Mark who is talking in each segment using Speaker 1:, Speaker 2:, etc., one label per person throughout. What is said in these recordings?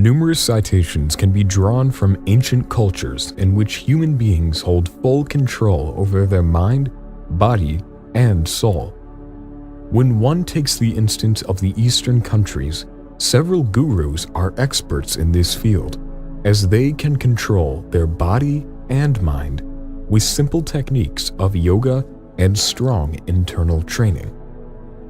Speaker 1: Numerous citations can be drawn from ancient cultures in which human beings hold full control over their mind, body, and soul. When one takes the instance of the Eastern countries, several gurus are experts in this field, as they can control their body and mind with simple techniques of yoga and strong internal training.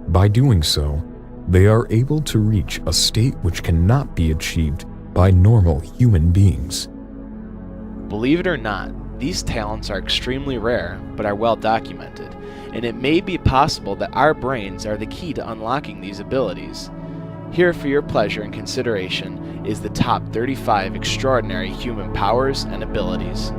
Speaker 1: By doing so, they are able to reach a state which cannot be achieved by normal human beings.
Speaker 2: Believe it or not, these talents are extremely rare but are well documented, and it may be possible that our brains are the key to unlocking these abilities. Here for your pleasure and consideration is the top 35 extraordinary human powers and abilities.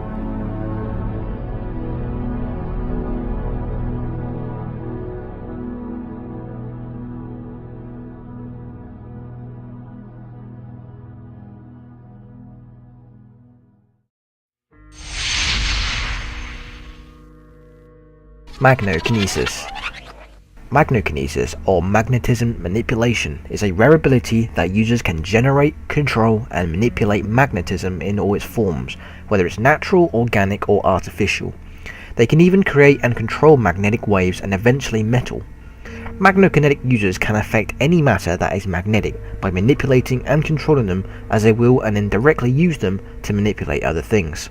Speaker 3: Magnokinesis. Magnokinesis, or magnetism manipulation, is a rare ability that users can generate, control, and manipulate magnetism in all its forms, whether it's natural, organic, or artificial. They can even create and control magnetic waves and eventually metal. Magnokinetic users can affect any matter that is magnetic by manipulating and controlling them as they will, and then directly use them to manipulate other things.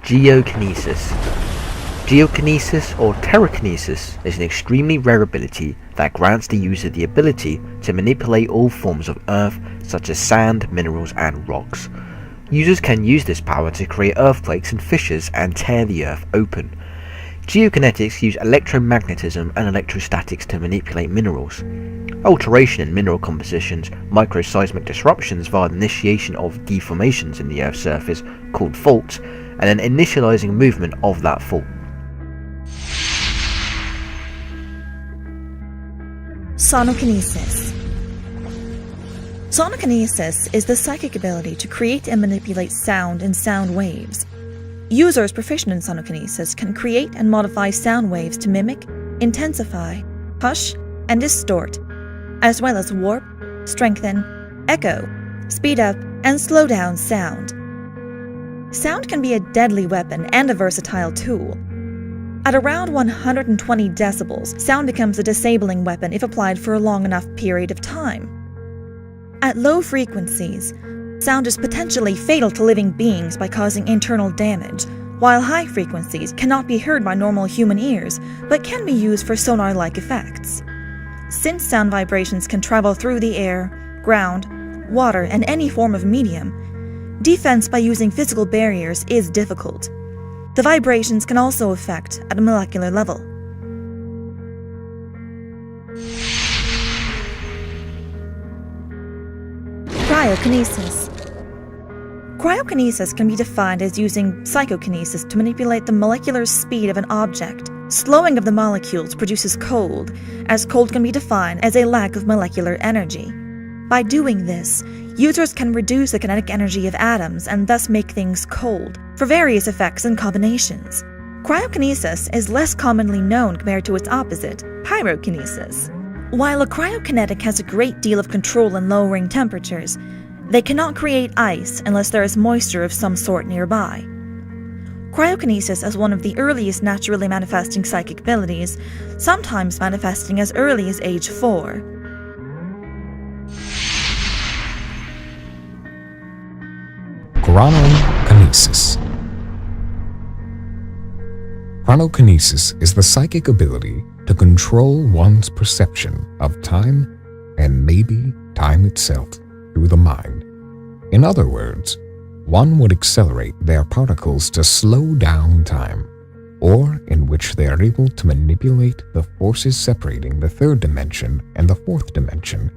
Speaker 3: Geokinesis. Geokinesis, or terrakinesis, is an extremely rare ability that grants the user the ability to manipulate all forms of earth, such as sand, minerals, and rocks. Users can use this power to create earthquakes and fissures and tear the earth open. Geokinetics use electromagnetism and electrostatics to manipulate minerals. Alteration in mineral compositions, microseismic disruptions via the initiation of deformations in the Earth's surface, called faults, and then initializing movement of that fault.
Speaker 4: Sonokinesis. Sonokinesis is the psychic ability to create and manipulate sound and sound waves. Users proficient in sonokinesis can create and modify sound waves to mimic, intensify, hush, and distort, as well as warp, strengthen, echo, speed up, and slow down sound. Sound can be a deadly weapon and a versatile tool. At around 120 decibels, sound becomes a disabling weapon if applied for a long enough period of time. At low frequencies, sound is potentially fatal to living beings by causing internal damage, while high frequencies cannot be heard by normal human ears, but can be used for sonar-like effects. Since sound vibrations can travel through the air, ground, water, and any form of medium, defense by using physical barriers is difficult. The vibrations can also affect at a molecular level. Cryokinesis. Cryokinesis can be defined as using psychokinesis to manipulate the molecular speed of an object. Slowing of the molecules produces cold, as cold can be defined as a lack of molecular energy. By doing this, users can reduce the kinetic energy of atoms and thus make things cold, for various effects and combinations. Cryokinesis is less commonly known compared to its opposite, pyrokinesis. While a cryokinetic has a great deal of control in lowering temperatures, they cannot create ice unless there is moisture of some sort nearby. Cryokinesis is one of the earliest naturally manifesting psychic abilities, sometimes manifesting as early as age 4.
Speaker 1: Chronokinesis. Chronokinesis is the psychic ability to control one's perception of time and maybe time itself through the mind. In other words, one would accelerate their particles to slow down time, or in which they are able to manipulate the forces separating the third dimension and the fourth dimension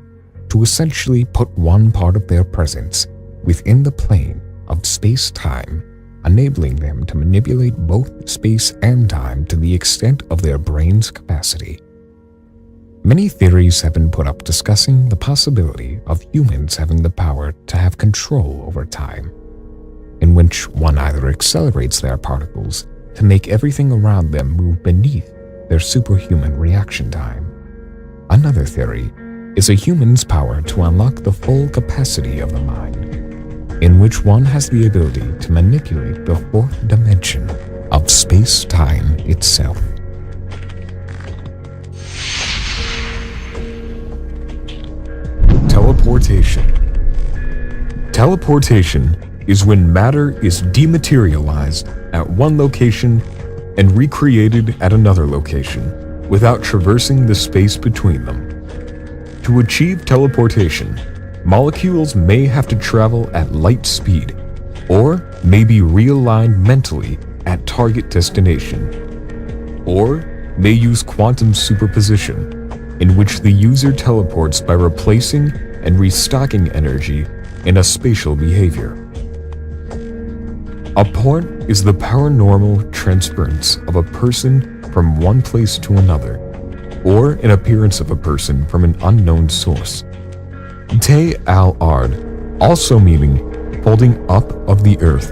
Speaker 1: to essentially put one part of their presence within the plane of space-time, enabling them to manipulate both space and time to the extent of their brain's capacity. Many theories have been put up discussing the possibility of humans having the power to have control over time, in which one either accelerates their particles to make everything around them move beneath their superhuman reaction time, Another theory is a human's power to unlock the full capacity of the mind, in which one has the ability to manipulate the fourth dimension of space-time itself. Teleportation. Teleportation is when matter is dematerialized at one location and recreated at another location without traversing the space between them. To achieve teleportation, molecules may have to travel at light speed, or may be realigned mentally at target destination, or may use quantum superposition, in which the user teleports by replacing and restocking energy in a spatial behavior. A port is the paranormal transference of a person from one place to another, or an appearance of a person from an unknown source. Te al-Ard, also meaning folding up of the earth,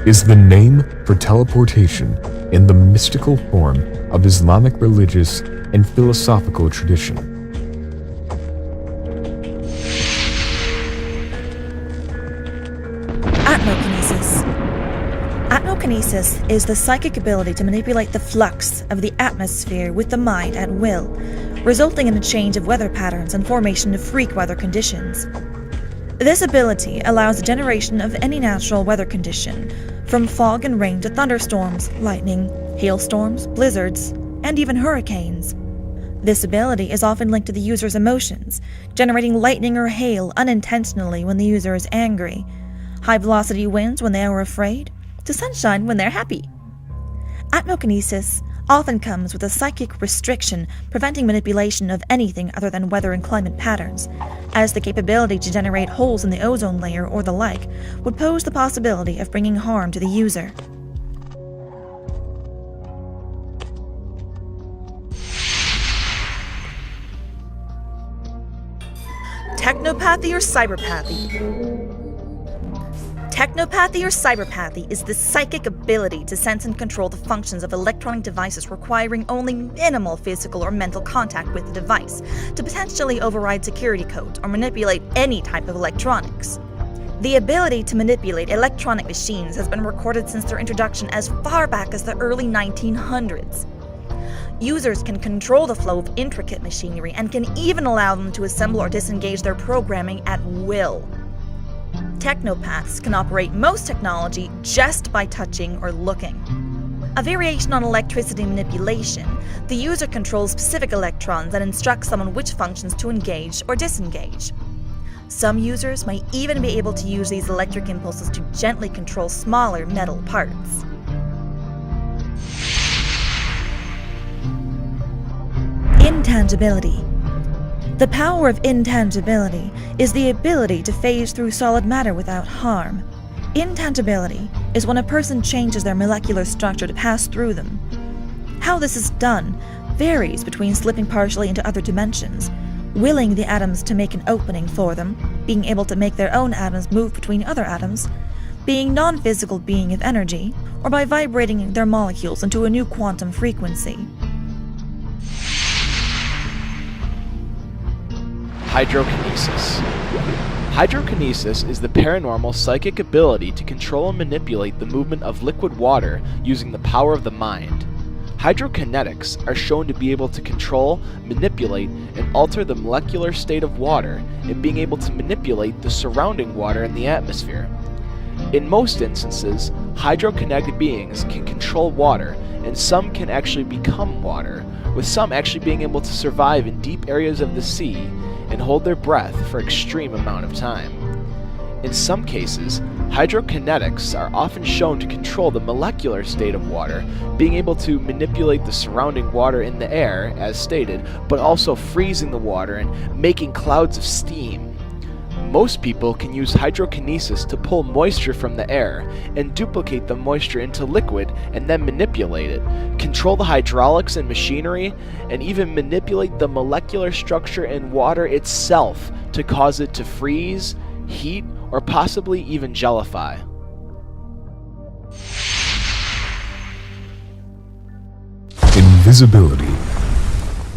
Speaker 1: is the name for teleportation in the mystical form of Islamic religious and philosophical tradition.
Speaker 4: Atmokinesis. Atmokinesis is the psychic ability to manipulate the flux of the atmosphere with the mind at will, resulting in a change of weather patterns and formation of freak weather conditions. This ability allows the generation of any natural weather condition, from fog and rain to thunderstorms, lightning, hailstorms, blizzards, and even hurricanes. This ability is often linked to the user's emotions, generating lightning or hail unintentionally when the user is angry, high-velocity winds when they are afraid, to sunshine when they're happy. Atmokinesis often comes with a psychic restriction preventing manipulation of anything other than weather and climate patterns, as the capability to generate holes in the ozone layer or the like would pose the possibility of bringing harm to the user. Technopathy or cyberpathy. Technopathy or cyberpathy is the psychic ability to sense and control the functions of electronic devices requiring only minimal physical or mental contact with the device, to potentially override security codes or manipulate any type of electronics. The ability to manipulate electronic machines has been recorded since their introduction as far back as the early 1900s. Users can control the flow of intricate machinery and can even allow them to assemble or disengage their programming at will. Technopaths can operate most technology just by touching or looking. A variation on electricity manipulation, the user controls specific electrons and instructs them on which functions to engage or disengage. Some users may even be able to use these electric impulses to gently control smaller metal parts. Intangibility. The power of intangibility is the ability to phase through solid matter without harm. Intangibility is when a person changes their molecular structure to pass through them. How this is done varies between slipping partially into other dimensions, willing the atoms to make an opening for them, being able to make their own atoms move between other atoms, being non-physical being of energy, or by vibrating their molecules into a new quantum frequency.
Speaker 2: Hydrokinesis. Hydrokinesis is the paranormal psychic ability to control and manipulate the movement of liquid water using the power of the mind. Hydrokinetics are shown to be able to control, manipulate, and alter the molecular state of water, and being able to manipulate the surrounding water in the atmosphere. In most instances, hydrokinetic beings can control water, and some can actually become water, with some actually being able to survive in deep areas of the sea and hold their breath for an extreme amount of time. In some cases, hydrokinetics are often shown to control the molecular state of water, being able to manipulate the surrounding water in the air, as stated, but also freezing the water and making clouds of steam. Most people can use hydrokinesis to pull moisture from the air and duplicate the moisture into liquid and then manipulate it, control the hydraulics and machinery, and even manipulate the molecular structure in water itself to cause it to freeze, heat, or possibly even gellify.
Speaker 1: Invisibility.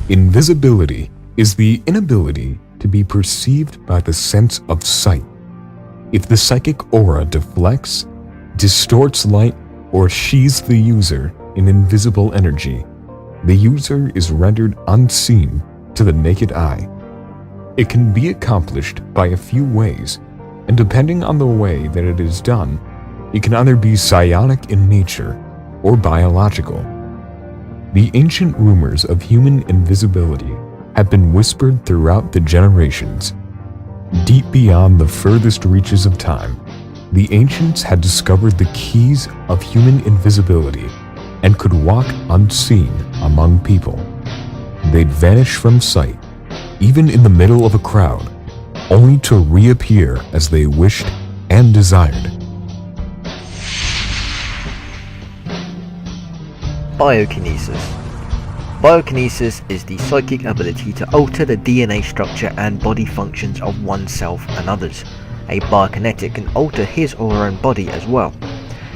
Speaker 1: Invisibility is the inability to be perceived by the sense of sight. If the psychic aura deflects, distorts light, or sheathes the user in invisible energy, the user is rendered unseen to the naked eye. It can be accomplished by a few ways, and depending on the way that it is done, it can either be psionic in nature or biological. The ancient rumors of human invisibility have been whispered throughout the generations. Deep beyond the furthest reaches of time, the ancients had discovered the keys of human invisibility and could walk unseen among people. They'd vanish from sight, even in the middle of a crowd, only to reappear as they wished and desired.
Speaker 3: Biokinesis. Biokinesis is the psychic ability to alter the DNA structure and body functions of oneself and others. A biokinetic can alter his or her own body as well.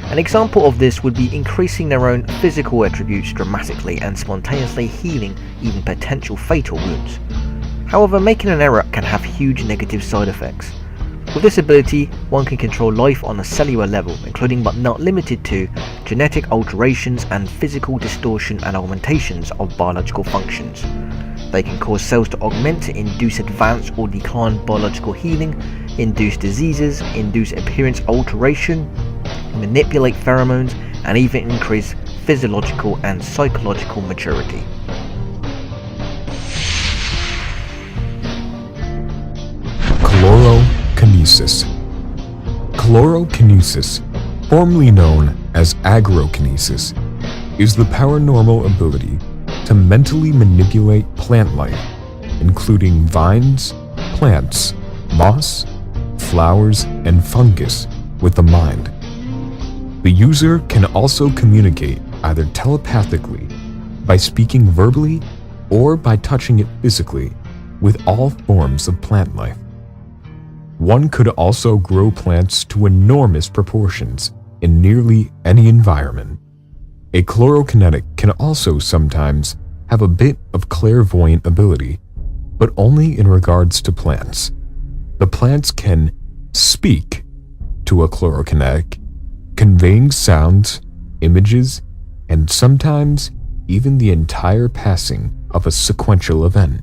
Speaker 3: An example of this would be increasing their own physical attributes dramatically and spontaneously healing even potential fatal wounds. However, making an error can have huge negative side effects. With this ability, one can control life on a cellular level, including but not limited to genetic alterations and physical distortion and augmentations of biological functions. They can cause cells to augment to induce advanced or declined biological healing, induce diseases, induce appearance alteration, manipulate pheromones, and even increase physiological and psychological maturity.
Speaker 1: Chlorokinesis. Chlorokinesis, formerly known as agrokinesis, is the paranormal ability to mentally manipulate plant life, including vines, plants, moss, flowers, and fungus, with the mind. The user can also communicate either telepathically, by speaking verbally, or by touching it physically, with all forms of plant life. One could also grow plants to enormous proportions in nearly any environment. A chlorokinetic can also sometimes have a bit of clairvoyant ability, but only in regards to plants. The plants can speak to a chlorokinetic, conveying sounds, images, and sometimes even the entire passing of a sequential event.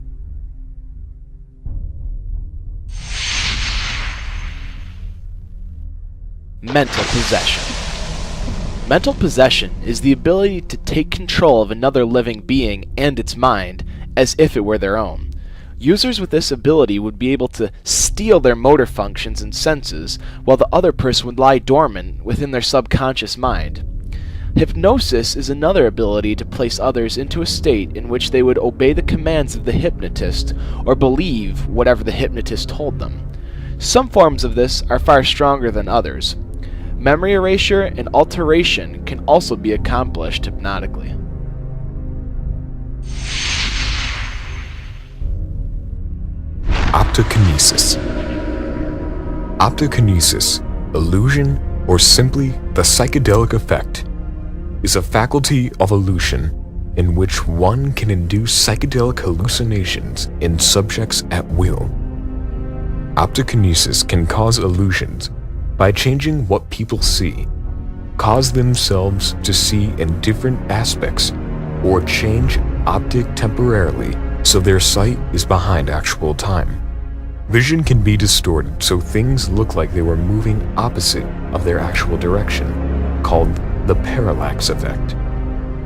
Speaker 2: Mental possession. Mental possession is the ability to take control of another living being and its mind as if it were their own. Users with this ability would be able to steal their motor functions and senses, while the other person would lie dormant within their subconscious mind. Hypnosis is another ability to place others into a state in which they would obey the commands of the hypnotist or believe whatever the hypnotist told them. Some forms of this are far stronger than others. Memory erasure and alteration can also be accomplished hypnotically.
Speaker 1: Optokinesis. Optokinesis, illusion, or simply the psychedelic effect, is a faculty of illusion in which one can induce psychedelic hallucinations in subjects at will. Optokinesis can cause illusions by changing what people see, cause themselves to see in different aspects, or change optic temporarily so their sight is behind actual time. Vision can be distorted so things look like they were moving opposite of their actual direction, called the parallax effect.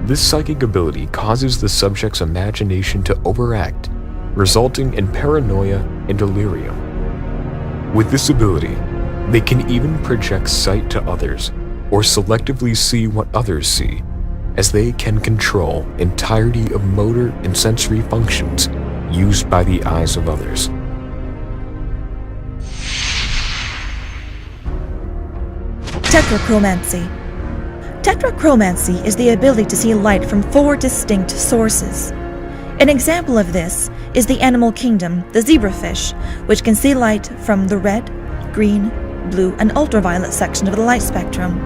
Speaker 1: This psychic ability causes the subject's imagination to overact, resulting in paranoia and delirium. With this ability, they can even project sight to others, or selectively see what others see, as they can control entirety of motor and sensory functions used by the eyes of others.
Speaker 4: Tetrachromancy. Tetrachromancy is the ability to see light from 4 distinct sources. An example of this is the animal kingdom, the zebrafish, which can see light from the red, green, blue, and ultraviolet section of the light spectrum.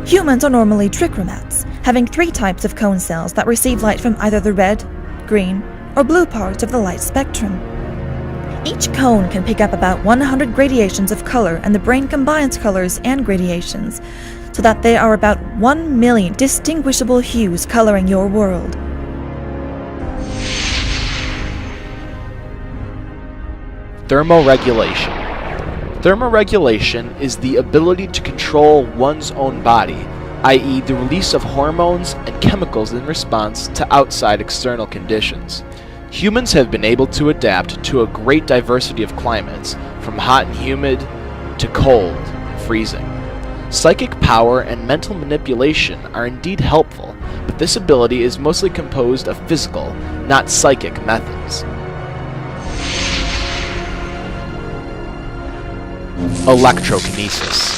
Speaker 4: Humans are normally trichromats, having 3 types of cone cells that receive light from either the red, green, or blue parts of the light spectrum. Each cone can pick up about 100 gradations of color, and the brain combines colors and gradations so that there are about 1 million distinguishable hues coloring your world.
Speaker 2: Thermoregulation. Thermoregulation is the ability to control one's own body, i.e. the release of hormones and chemicals in response to outside external conditions. Humans have been able to adapt to a great diversity of climates, from hot and humid to cold, freezing. Psychic power and mental manipulation are indeed helpful, but this ability is mostly composed of physical, not psychic methods. Electrokinesis.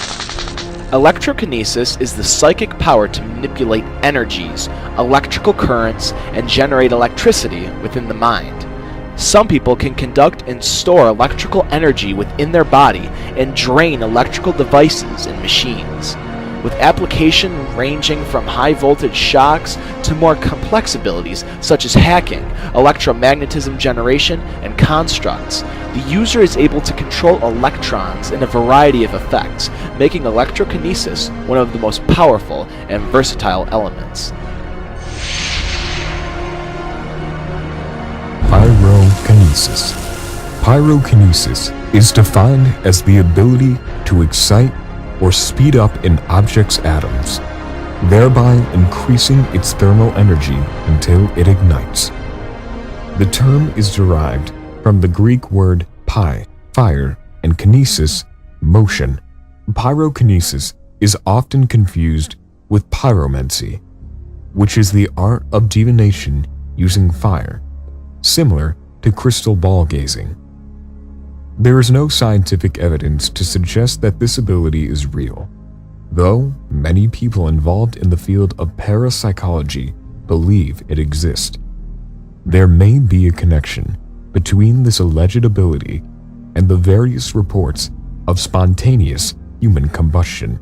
Speaker 2: Electrokinesis is the psychic power to manipulate energies, electrical currents, and generate electricity within the mind. Some people can conduct and store electrical energy within their body and drain electrical devices and machines, with application ranging from high voltage shocks to more complex abilities such as hacking, electromagnetism generation, and constructs. The user is able to control electrons in a variety of effects, making electrokinesis one of the most powerful and versatile elements.
Speaker 1: Pyrokinesis. Pyrokinesis is defined as the ability to excite or speed up an object's atoms, thereby increasing its thermal energy until it ignites. The term is derived from the Greek word pi, fire, and kinesis, motion. Pyrokinesis is often confused with pyromancy, which is the art of divination using fire, similar to crystal ball gazing. There is no scientific evidence to suggest that this ability is real, though many people involved in the field of parapsychology believe it exists. There may be a connection between this alleged ability and the various reports of spontaneous human combustion.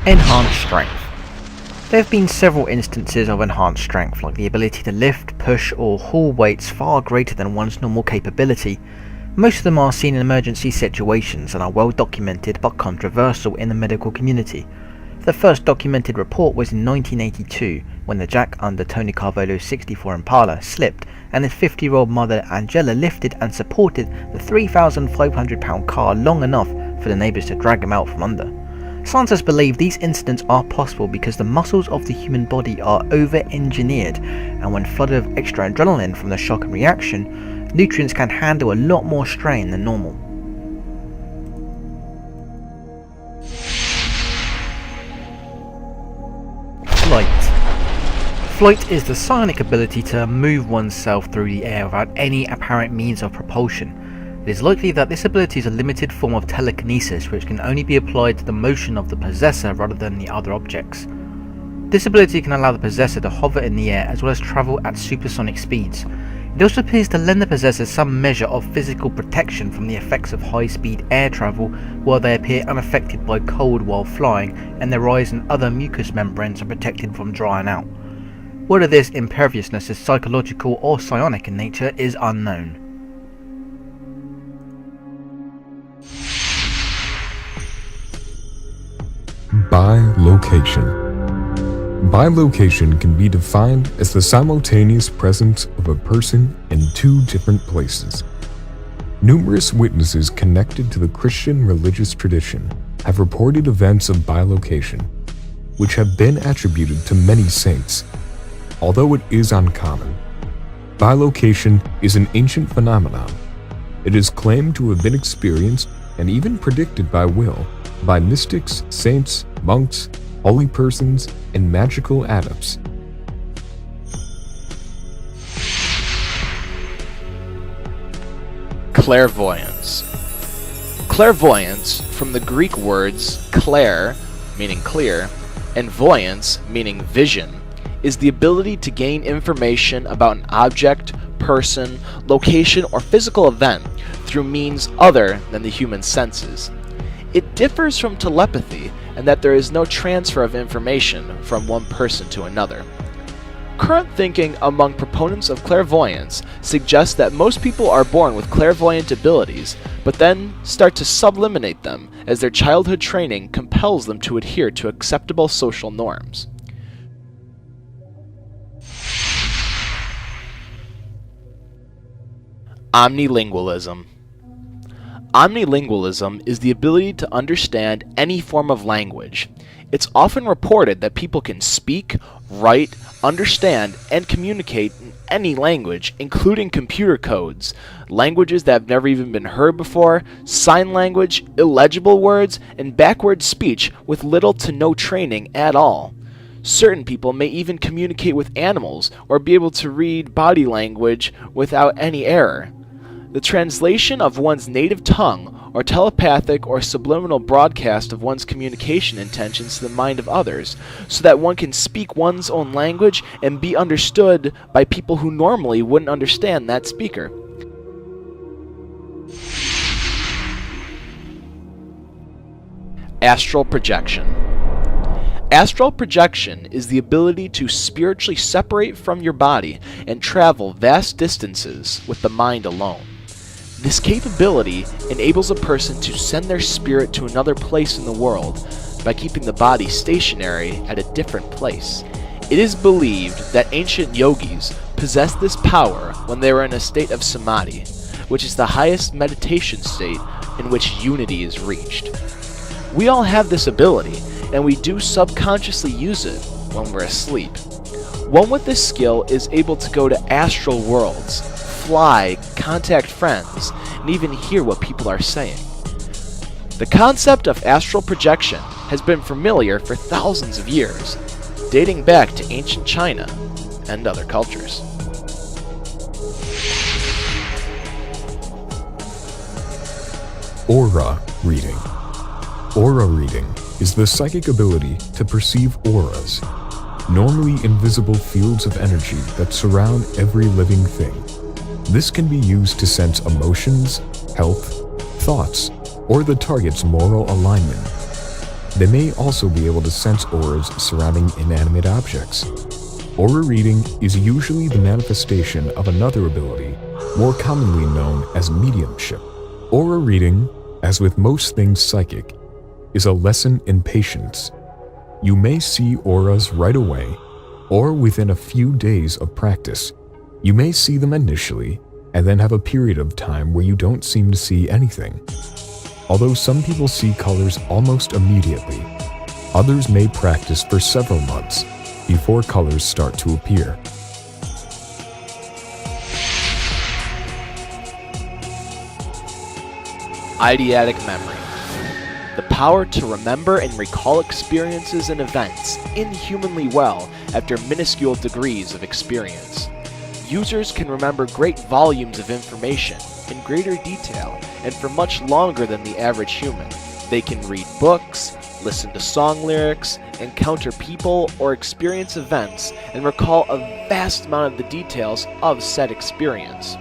Speaker 3: Enhanced strength. There have been several instances of enhanced strength, like the ability to lift, push, or haul weights far greater than one's normal capability. Most of them are seen in emergency situations and are well documented but controversial in the medical community. The first documented report was in 1982, when the jack under Tony Carvolo's 64 Impala slipped and his 50-year-old mother Angela lifted and supported the 3,500-pound car long enough for the neighbours to drag him out from under. Scientists believe these incidents are possible because the muscles of the human body are over-engineered, and when flooded with extra adrenaline from the shock and reaction, nutrients can handle a lot more strain than normal. Flight. Flight is the psionic ability to move oneself through the air without any apparent means of propulsion. It is likely that this ability is a limited form of telekinesis which can only be applied to the motion of the possessor rather than the other objects. This ability can allow the possessor to hover in the air as well as travel at supersonic speeds. It also appears to lend the possessor some measure of physical protection from the effects of high-speed air travel, while they appear unaffected by cold while flying, and their eyes and other mucous membranes are protected from drying out. Whether this imperviousness is psychological or psionic in nature is unknown.
Speaker 1: Bilocation. Bilocation can be defined as the simultaneous presence of a person in two different places. Numerous witnesses connected to the Christian religious tradition have reported events of bilocation, which have been attributed to many saints. Although it is uncommon, bilocation is an ancient phenomenon. It is claimed to have been experienced and even predicted by mystics, saints, monks, holy persons, and magical adepts.
Speaker 2: Clairvoyance. Clairvoyance, from the Greek words clair, meaning clear, and voyance, meaning vision, is the ability to gain information about an object, person, location, or physical event through means other than the human senses. It differs from telepathy in that there is no transfer of information from one person to another. Current thinking among proponents of clairvoyance suggests that most people are born with clairvoyant abilities, but then start to subliminate them as their childhood training compels them to adhere to acceptable social norms. Omnilingualism. Omnilingualism is the ability to understand any form of language. It's often reported that people can speak, write, understand, and communicate in any language, including computer codes, languages that have never even been heard before, sign language, illegible words, and backward speech with little to no training at all. Certain people may even communicate with animals or be able to read body language without any error. The translation of one's native tongue, or telepathic or subliminal broadcast of one's communication intentions to the mind of others, so that one can speak one's own language and be understood by people who normally wouldn't understand that speaker. Astral projection. Astral projection is the ability to spiritually separate from your body and travel vast distances with the mind alone. This capability enables a person to send their spirit to another place in the world by keeping the body stationary at a different place. It is believed that ancient yogis possessed this power when they were in a state of samadhi, which is the highest meditation state in which unity is reached. We all have this ability, and we do subconsciously use it when we're asleep. One with this skill is able to go to astral worlds, fly, contact friends, and even hear what people are saying. The concept of astral projection has been familiar for thousands of years, dating back to ancient China and other cultures.
Speaker 1: Aura reading. Aura reading is the psychic ability to perceive auras, normally invisible fields of energy that surround every living thing. This can be used to sense emotions, health, thoughts, or the target's moral alignment. They may also be able to sense auras surrounding inanimate objects. Aura reading is usually the manifestation of another ability, more commonly known as mediumship. Aura reading, as with most things psychic, is a lesson in patience. You may see auras right away, or within a few days of practice. You may see them initially, and then have a period of time where you don't seem to see anything. Although some people see colors almost immediately, others may practice for several months before colors start to appear.
Speaker 2: Eidetic memory. The power to remember and recall experiences and events inhumanly well after minuscule degrees of experience. Users can remember great volumes of information in greater detail and for much longer than the average human. They can read books, listen to song lyrics, encounter people or experience events, and recall a vast amount of the details of said experience.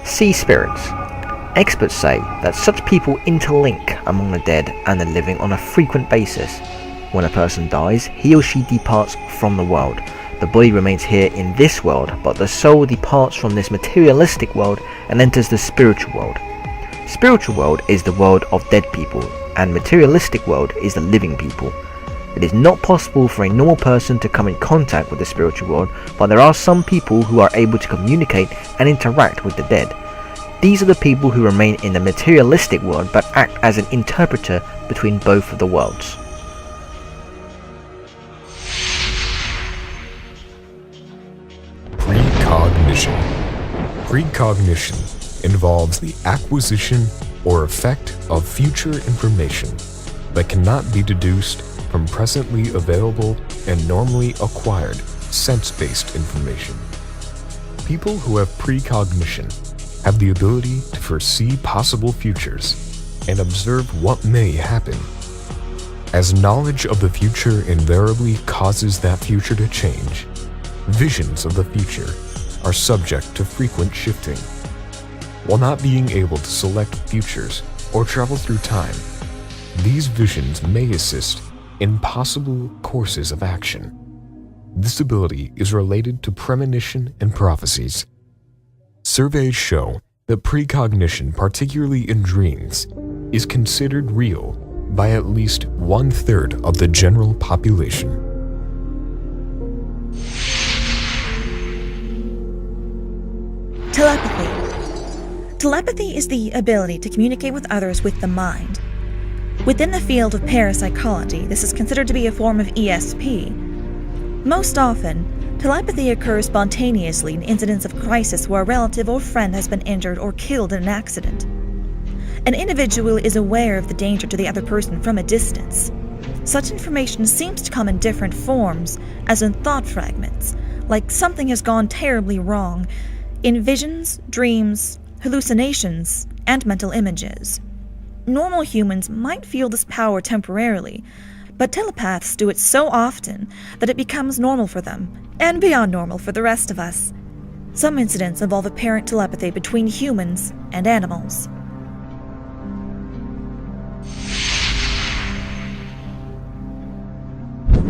Speaker 3: Sea spirits. Experts say that such people interlink among the dead and the living on a frequent basis. When a person dies, he or she departs from the world. The body remains here in this world, but the soul departs from this materialistic world and enters the spiritual world. Spiritual world is the world of dead people, and materialistic world is the living people. It is not possible for a normal person to come in contact with the spiritual world, but there are some people who are able to communicate and interact with the dead. These are the people who remain in the materialistic world but act as an interpreter between both of the worlds.
Speaker 1: Precognition. Precognition involves the acquisition or effect of future information that cannot be deduced from presently available and normally acquired sense-based information. People who have precognition have the ability to foresee possible futures and observe what may happen. As knowledge of the future invariably causes that future to change, visions of the future are subject to frequent shifting. while not being able to select futures or travel through time. These visions may assist in possible courses of action. This ability is related to premonition and prophecies. Surveys show that precognition, particularly in dreams, is considered real by at least 1/3 of the general population.
Speaker 4: Telepathy. Telepathy is the ability to communicate with others with the mind. Within the field of parapsychology, this is considered to be a form of ESP. Most often, telepathy occurs spontaneously in incidents of crisis where a relative or friend has been injured or killed in an accident. An individual is aware of the danger to the other person from a distance. Such information seems to come in different forms, as in thought fragments, like something has gone terribly wrong, in visions, dreams, hallucinations, and mental images. Normal humans might feel this power temporarily, but telepaths do it so often that it becomes normal for them, and beyond normal for the rest of us. Some incidents involve apparent telepathy between humans and animals.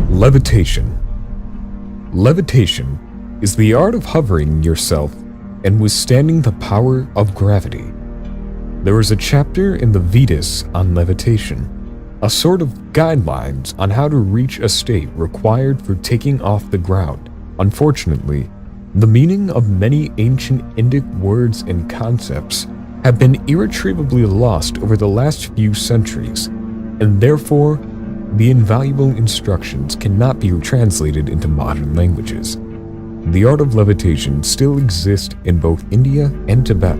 Speaker 1: Levitation. Levitation is the art of hovering yourself and withstanding the power of gravity. There is a chapter in the Vedas on levitation, a sort of guidelines on how to reach a state required for taking off the ground. Unfortunately, the meaning of many ancient Indic words and concepts have been irretrievably lost over the last few centuries, and therefore, the invaluable instructions cannot be translated into modern languages. The art of levitation still exists in both India and Tibet.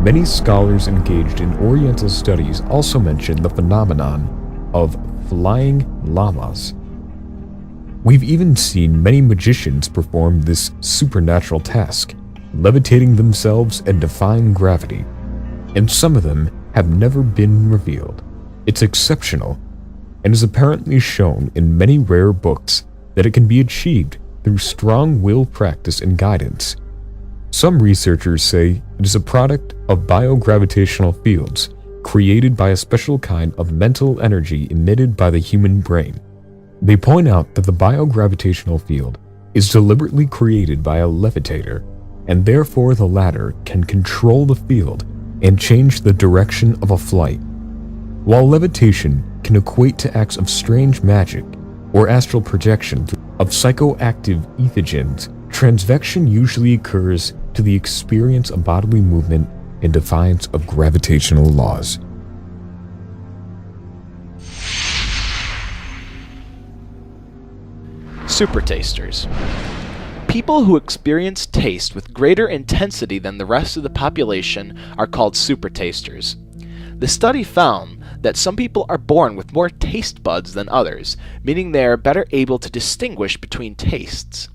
Speaker 1: Many scholars engaged in Oriental studies also mention the phenomenon of flying llamas. We've even seen many magicians perform this supernatural task, levitating themselves and defying gravity, and some of them have never been revealed. It's exceptional, and is apparently shown in many rare books that it can be achieved through strong will practice and guidance. Some researchers say it is a product of biogravitational fields created by a special kind of mental energy emitted by the human brain. They point out that the biogravitational field is deliberately created by a levitator, and therefore the latter can control the field and change the direction of a flight. While levitation can equate to acts of strange magic or astral projection of psychoactive ethogens, transvection usually occurs to the experience of bodily movement in defiance of gravitational laws.
Speaker 2: Supertasters. People who experience taste with greater intensity than the rest of the population are called supertasters. The study found that some people are born with more taste buds than others, meaning they are better able to distinguish between tastes.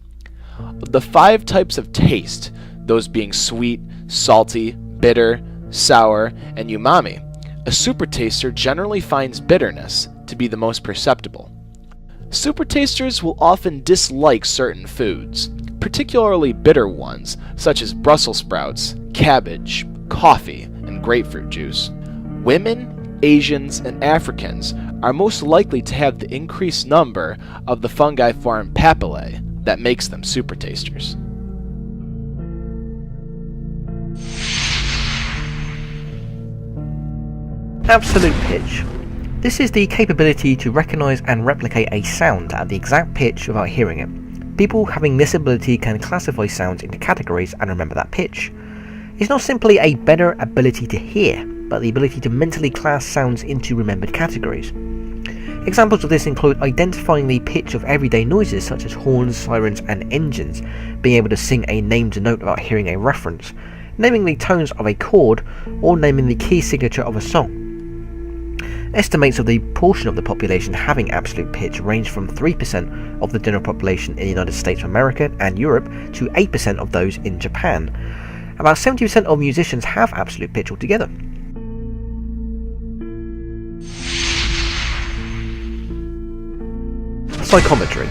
Speaker 2: The 5 types of taste, those being sweet, salty, bitter, sour, and umami, a supertaster generally finds bitterness to be the most perceptible. Supertasters will often dislike certain foods, particularly bitter ones such as Brussels sprouts, cabbage, coffee, and grapefruit juice. Women, Asians, and Africans are most likely to have the increased number of the fungi form papillae that makes them supertasters.
Speaker 3: Absolute pitch. This is the capability to recognize and replicate a sound at the exact pitch without hearing it. People having this ability can classify sounds into categories and remember that pitch. It's not simply a better ability to hear, but the ability to mentally class sounds into remembered categories. Examples of this include identifying the pitch of everyday noises such as horns, sirens, and engines, being able to sing a named note without hearing a reference, naming the tones of a chord, or naming the key signature of a song. Estimates of the portion of the population having absolute pitch range from 3% of the general population in the United States of America and Europe to 8% of those in Japan. About 70% of musicians have absolute pitch altogether. Psychometry.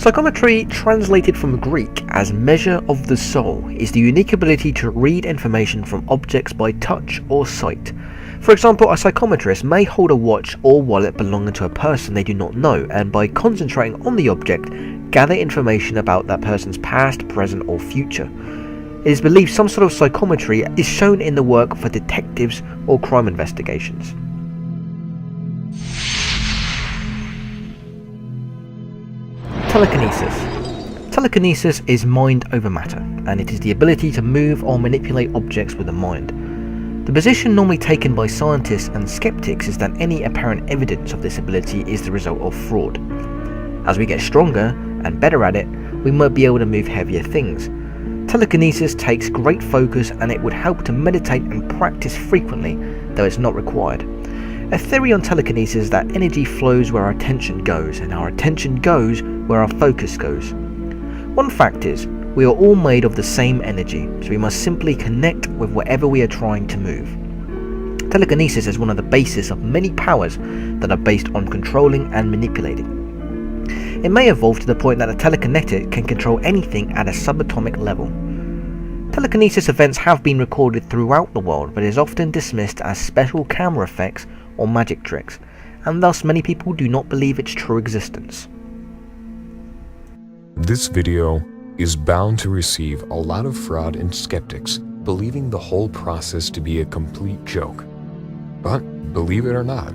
Speaker 3: Psychometry, translated from Greek as measure of the soul, is the unique ability to read information from objects by touch or sight. For example, a psychometrist may hold a watch or wallet belonging to a person they do not know, and by concentrating on the object, gather information about that person's past, present or future. It is believed some sort of psychometry is shown in the work for detectives or crime investigations. Telekinesis. Telekinesis is mind over matter, and it is the ability to move or manipulate objects with the mind. The position normally taken by scientists and skeptics is that any apparent evidence of this ability is the result of fraud. As we get stronger and better at it, we might be able to move heavier things. Telekinesis takes great focus, and it would help to meditate and practice frequently, though it's not required. A theory on telekinesis is that energy flows where our attention goes, and our attention goes where our focus goes. One fact is, we are all made of the same energy, so we must simply connect with whatever we are trying to move. Telekinesis is one of the bases of many powers that are based on controlling and manipulating. It may evolve to the point that a telekinetic can control anything at a subatomic level. Telekinesis events have been recorded throughout the world, but is often dismissed as special camera effects or magic tricks, and thus many people do not believe its true existence.
Speaker 1: This video is bound to receive a lot of fraud and skeptics believing the whole process to be a complete joke. But believe it or not,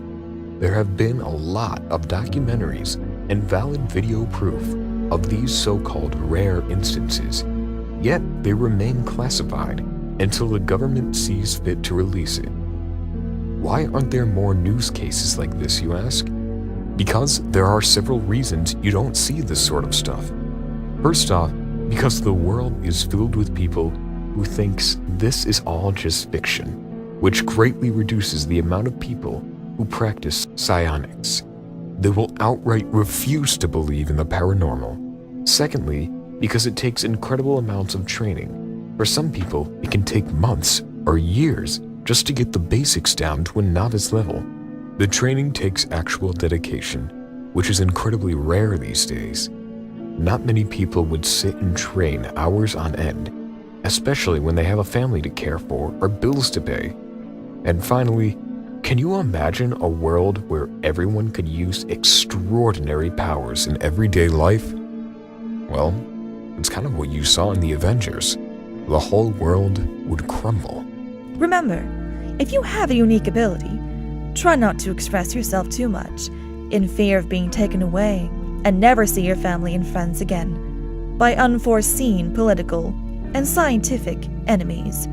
Speaker 1: there have been a lot of documentaries and valid video proof of these so-called rare instances, yet they remain classified until the government sees fit to release it. Why aren't there more news cases like this, you ask? Because there are several reasons you don't see this sort of stuff. First off, because the world is filled with people who thinks this is all just fiction, which greatly reduces the amount of people who practice psionics. They will outright refuse to believe in the paranormal. Secondly, because it takes incredible amounts of training. For some people, it can take months or years just to get the basics down to a novice level. The training takes actual dedication, which is incredibly rare these days. Not many people would sit and train hours on end, especially when they have a family to care for or bills to pay. And finally, can you imagine a world where everyone could use extraordinary powers in everyday life? Well, it's kind of what you saw in the Avengers. The whole world would crumble.
Speaker 4: Remember, if you have a unique ability, try not to express yourself too much, in fear of being taken away and never see your family and friends again by unforeseen political and scientific enemies.